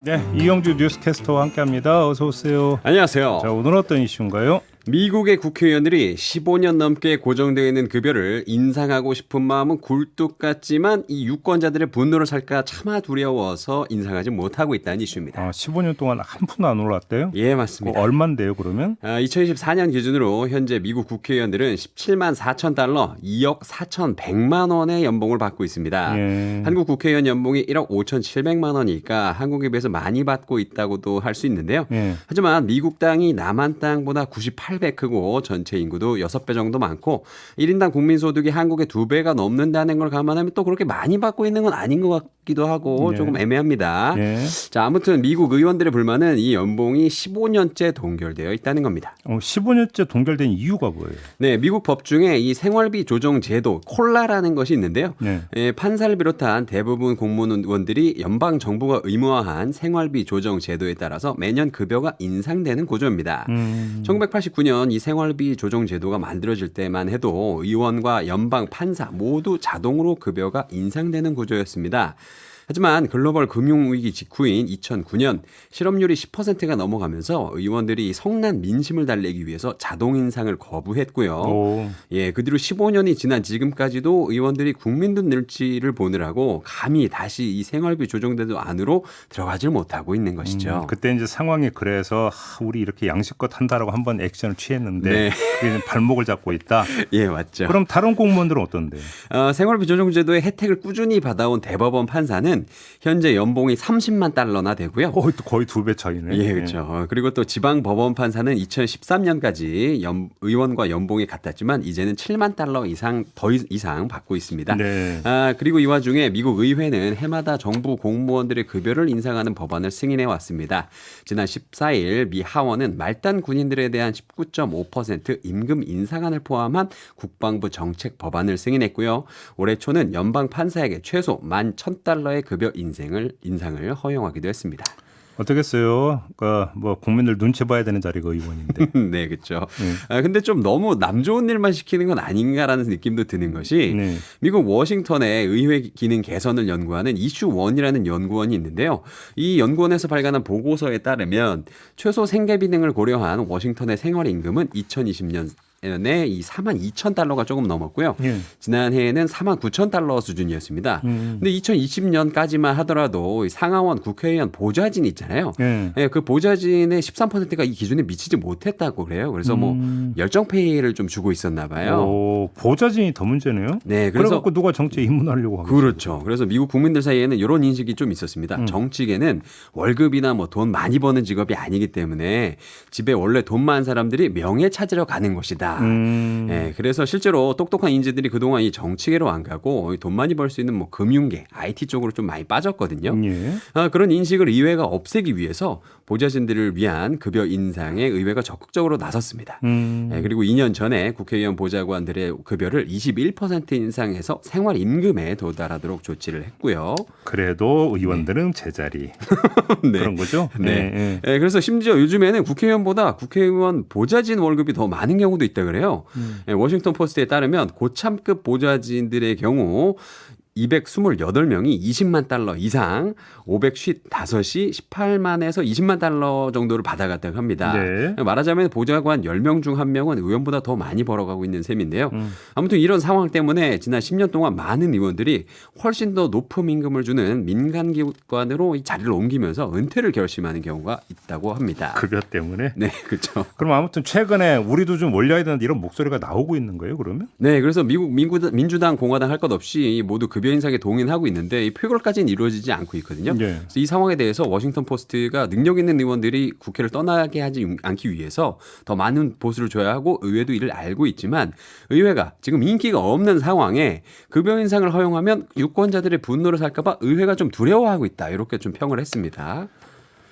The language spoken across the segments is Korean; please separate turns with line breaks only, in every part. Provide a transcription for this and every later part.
네, 이영주 뉴스캐스터와 함께합니다. 어서 오세요.
안녕하세요.
자, 오늘 어떤 이슈인가요?
미국의 국회의원들이 15년 넘게 고정되어 있는 급여를 인상하고 싶은 마음은 굴뚝 같지만 이 유권자들의 분노를 살까 차마 두려워서 인상하지 못하고 있다는 이슈입니다.
15년 동안 한 푼도 안 올랐대요?
예, 맞습니다.
얼만데요, 그러면?
2024년 기준으로 현재 미국 국회의원들은 17만 4천 달러, 2억 4,100만 원의 연봉을 받고 있습니다.
예.
한국 국회의원 연봉이 1억 5,700만 원이니까 한국에 비해서 많이 받고 있다고도 할 수 있는데요.
예.
하지만 미국 땅이 남한 땅보다 98배 크고 전체 인구도 6배 정도 많고 1인당 국민소득이 한국의 2배가 넘는다는 걸 감안하면 또 그렇게 많이 받고 있는 건 아닌 것 같기도 하고
예.
조금 애매합니다.
예.
자, 아무튼 미국 의원들의 불만은 이 연봉이 15년째 동결되어 있다는 겁니다.
15년째 동결된 이유가 뭐예요?
네, 미국 법 중에 이 생활비 조정 제도 콜라라는 것이 있는데요.
네.
판사를 비롯한 대부분 공무원들이 연방 정부가 의무화한 생활비 조정 제도에 따라서 매년 급여가 인상되는 구조입니다. 1989년 이 생활비 조정 제도가 만들어질 때만 해도 의원과 연방 판사 모두 자동으로 급여가 인상되는 구조였습니다. 하지만 글로벌 금융위기 직후인 2009년 실업률이 10%가 넘어가면서 의원들이 성난 민심을 달래기 위해서 자동 인상을 거부했고요.
오.
예, 그 뒤로 15년이 지난 지금까지도 의원들이 국민들 눈치를 보느라고 감히 다시 이 생활비 조정제도 안으로 들어가질 못하고 있는 것이죠.
그때 이제 상황이 그래서 우리 이렇게 양식껏 한다라고 한번 액션을 취했는데
네.
그게 발목을 잡고 있다.
예, 맞죠.
그럼 다른 공무원들은 어떤데요?
생활비 조정 제도의 혜택을 꾸준히 받아온 대법원 판사는 현재 연봉이 30만 달러나 되고요.
거의 2배 차이네.
예, 그렇죠. 그리고 또 지방 법원 판사는 2013년까지 의원과 연봉이 같았지만 이제는 7만 달러 이상 이상 받고 있습니다.
네.
그리고 이 와중에 미국 의회는 해마다 정부 공무원들의 급여를 인상하는 법안을 승인해 왔습니다. 지난 14일 미 하원은 말단 군인들에 대한 19.5% 임금 인상안을 포함한 국방부 정책 법안을 승인했고요. 올해 초는 연방 판사에게 최소 11,000달러의 급여 인상을 허용하기도 했습니다.
어떻겠어요? 뭐 국민들 눈치 봐야 되는 자리가 의원인데.
네, 그렇죠. 근데 좀 너무 남 좋은 일만 시키는 건 아닌가라는 느낌도 드는 것이
네.
미국 워싱턴의 의회 기능 개선을 연구하는 이슈원이라는 연구원이 있는데요. 이 연구원에서 발간한 보고서에 따르면 최소 생계비 등을 고려한 워싱턴의 생활임금은 2020년 에 이 42,000달러가 조금 넘었고요.
예.
지난해에는 49,000달러 수준이었습니다. 근데 2020년까지만 하더라도 상하원 국회의원 보좌진 있잖아요.
예.
그 보좌진의 13%가 이 기준에 미치지 못했다고 그래요. 그래서 뭐 열정 페이를 좀 주고 있었나 봐요.
보좌진이 더 문제네요.
네,
그래서 누가 정치에 입문하려고 하겠어요.
그렇죠. 그래서 미국 국민들 사이에는 이런 인식이 좀 있었습니다. 정치계는 월급이나 뭐 돈 많이 버는 직업이 아니기 때문에 집에 원래 돈 많은 사람들이 명예 찾으러 가는 것이다. 예, 그래서 실제로 똑똑한 인재들이 그동안 이 정치계로 안 가고 돈 많이 벌 수 있는 뭐 금융계, IT 쪽으로 좀 많이 빠졌거든요.
예.
그런 인식을 의회가 없애기 위해서 보좌진들을 위한 급여 인상에 의회가 적극적으로 나섰습니다. 예, 그리고 2년 전에 국회의원 보좌관들의 급여를 21% 인상해서 생활임금에 도달하도록 조치를 했고요.
그래도 의원들은 제자리.
네.
그런 거죠?
네. 예, 그래서 심지어 요즘에는 국회의원보다 국회의원 보좌진 월급이 더 많은 경우도 있다 그래요. 예, 워싱턴 포스트에 따르면 고참급 보좌진들의 경우 228명이 20만 달러 이상, 555이 18만에서 20만 달러 정도를 받아갔다고 합니다.
네.
말하자면 보좌관 10명 중 1명은 의원보다 더 많이 벌어가고 있는 셈인데요. 아무튼 이런 상황 때문에 지난 10년 동안 많은 의원들이 훨씬 더 높은 임금을 주는 민간기관으로 이 자리를 옮기면서 은퇴를 결심하는 경우가 있다고 합니다.
급여 때문에?
네, 그렇죠.
그럼 아무튼 최근에 우리도 좀 올려야 되는데 이런 목소리가 나오고 있는 거예요, 그러면?
네, 그래서 미국 민주당, 공화당 할 것 없이 모두 급여 인상에 동의하고 있는데 이 표결까지는 이루어지지 않고 있거든요.
네.
그래서 이 상황에 대해서 워싱턴 포스트가 능력 있는 의원들이 국회를 떠나게 하지 않기 위해서 더 많은 보수를 줘야 하고 의회도 이를 알고 있지만 의회가 지금 인기가 없는 상황에 급여 인상을 허용하면 유권자들의 분노를 살까 봐 의회가 좀 두려워하고 있다. 이렇게 좀 평을 했습니다.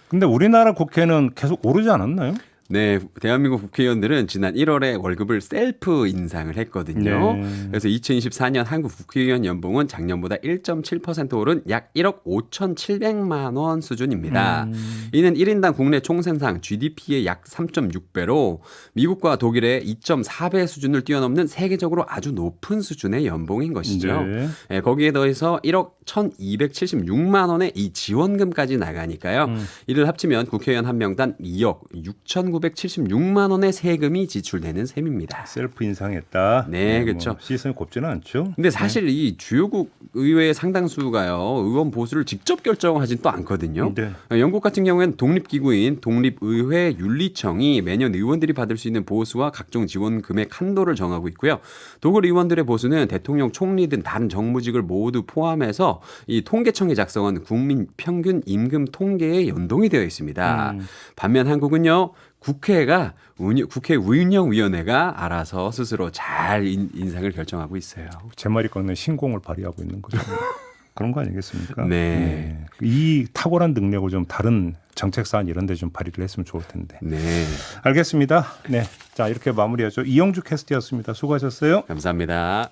근데 우리나라 국회는 계속 오르지 않았나요?
네, 대한민국 국회의원들은 지난 1월에 월급을 셀프 인상을 했거든요.
네.
그래서 2024년 한국 국회의원 연봉은 작년보다 1.7% 오른 약 1억 5,700만 원 수준입니다. 이는 1인당 국내 총생산 GDP의 약 3.6배로 미국과 독일의 2.4배 수준을 뛰어넘는 세계적으로 아주 높은 수준의 연봉인 것이죠.
네.
네, 거기에 더해서 1억 1,276만 원의 이 지원금까지 나가니까요. 이를 합치면 국회의원 한 명당 2억 6,976만 원의 세금이 지출되는 셈입니다.
셀프 인상했다.
네, 그렇죠.
시선이 곱지는 않죠.
근데 사실 이 주요국 의회의 상당수가요, 의원 보수를 직접 결정하진 또 않거든요.
네.
영국 같은 경우에는 독립기구인 독립의회 윤리청이 매년 의원들이 받을 수 있는 보수와 각종 지원 금액 한도를 정하고 있고요. 독일 의원들의 보수는 대통령, 총리 등 다른 정무직을 모두 포함해서 이 통계청이 작성한 국민 평균 임금 통계에 연동이 되어 있습니다. 반면 한국은요, 국회 운영위원회가 알아서 스스로 잘 인상을 결정하고 있어요.
제 말이 꺾는 신공을 발휘하고 있는 거죠. 그런 거 아니겠습니까?
네.
이 탁월한 능력을 좀 다른 정책 사안 이런 데 좀 발휘를 했으면 좋을 텐데.
네.
알겠습니다. 네. 자, 이렇게 마무리하죠. 이영주 캐스트였습니다. 수고하셨어요.
감사합니다.